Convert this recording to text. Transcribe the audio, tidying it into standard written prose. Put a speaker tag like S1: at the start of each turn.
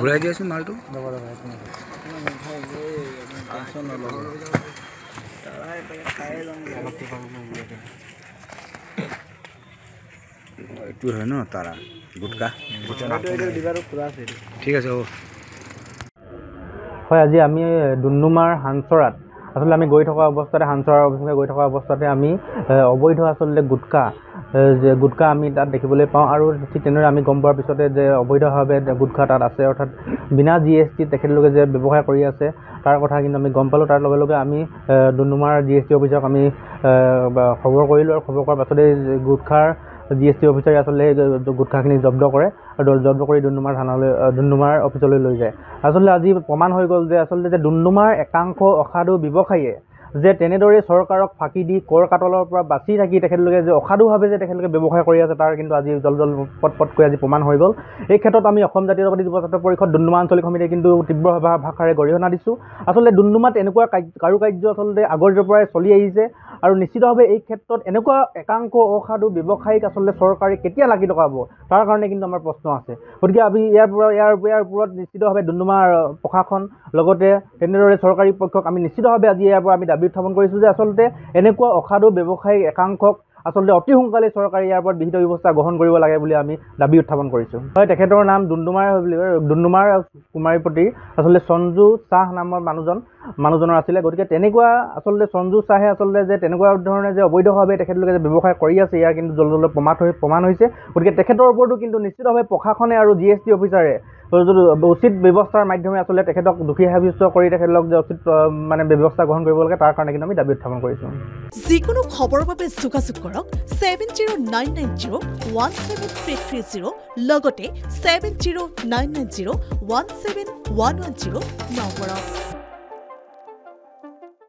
S1: ঘূৰাই দিয়াচোন মালটো এইটো হয় ন তাৰা গুটকা ঠিক আছে
S2: হয় আজি আমি ডুমডুমাৰ হানচৰাত আসলে আমি গৈ থকা অৱস্থাতে হানচৰাৰ অভিমুখে গৈ থকা অৱস্থাতে আমি অবৈধ আসলে গুটকা আমি তাত দেখিবলৈ পাওঁ আৰু ঠিক তেনেদৰে আমি গম পোৱাৰ পিছতে যে অবৈধভাৱে গুটকা তাত আছে অৰ্থাৎ বিনা GST তেখেতলোকে যে ব্যৱসায় কৰি আছে তাৰ কথা কিন্তু আমি গম পালোঁ। তাৰ লগে লগে আমি ডুমডুমাৰ GST অফিচক আমি খবৰ কৰিলোঁ আৰু খবৰ কৰাৰ পাছতে গুটখাৰ GST অফিচাৰে আসলে গুটখাখিনি জব্দ কৰে আৰু জব্দ কৰি ডুমডুমাৰ অফিচলৈ লৈ যায়। আসলে আজি প্ৰমাণ হৈ গ'ল যে আসলে যে ডুমডুমাৰ একাংশ অসাধু ব্যৱসায়ীয়ে যে তেনেদৰে চৰকাৰক ফাঁকি দি কৰ কাটলৰ পৰা বাচি থাকি তেখেতলোকে যে অসাধুভাৱে যে তেখেতলোকে ব্যৱসায় কৰি আছে তাৰ কিন্তু আজি পটকৈ আজি প্ৰমাণ হৈ গ'ল। এই ক্ষেত্ৰত আমি অসম জাতীয়তাবাদী যুৱ ছাত্ৰ পৰিষদ ডুমডুমা আঞ্চলিক সমিতিয়ে কিন্তু তীব্ৰ ভাষাৰে গৰিহণা দিছোঁ। আচলতে ডুমডুমাত এনেকুৱা কাৰুকাৰ্য আচলতে আগৰ পৰাই চলি আহিছে আৰু নিশ্চিতভাৱে এই ক্ষেত্ৰত এনেকুৱা একাংশ অসাধু ব্যৱসায়ীক আচলতে চৰকাৰে কেতিয়া লাগি টকাব তাৰ কাৰণে কিন্তু আমাৰ প্ৰশ্ন আছে। গতিকে আমি ইয়াৰ ওপৰত নিশ্চিতভাৱে ডুমডুমাৰ প্ৰশাসন লগতে তেনেদৰে চৰকাৰী পক্ষক আমি নিশ্চিতভাৱে আজি ইয়াৰ পৰা আমি দাবী উত্থাপন কৰিছোঁ যে আচলতে এনেকুৱা অসাধু ব্যৱসায়ী একাংশক আচলতে অতি সোনকালে চৰকাৰে ইয়াৰ ওপৰত বিহিত ব্যৱস্থা গ্ৰহণ কৰিব লাগে বুলি আমি দাবী উত্থাপন কৰিছোঁ। হয় তেখেতৰ নাম ডুমডুমাৰ কুমাৰীপতি আচলতে সঞ্জু শ্বাহ নামৰ মানুহজনৰ আছিলে। গতিকে তেনেকুৱা আচলতে সঞ্জু শ্বাহে আচলতে যে তেনেকুৱা ধৰণে যে অবৈধভাৱে তেখেতলোকে যে ব্যৱসায় কৰি আছে ইয়াৰ কিন্তু জলজলে প্ৰমাণ হৈছে। গতিকে তেখেতৰ ওপৰতো কিন্তু নিশ্চিতভাৱে প্ৰশাসনে আৰু GST অফিচাৰে উচিত ব্যৱস্থাৰ মাধ্যমে আচলতে তেখেতক দোষী সাব্যস্ত কৰি তেখেতলোক যে উচিত ব্যৱস্থা গ্ৰহণ কৰিব লাগে তাৰ কাৰণে কিন্তু আমি দাবী উত্থাপন কৰিছোঁ।
S3: যিকোনো খবৰৰ বাবে যোগাযোগ কৰক 7099017330 লগতে 7099017110 নম্বৰত।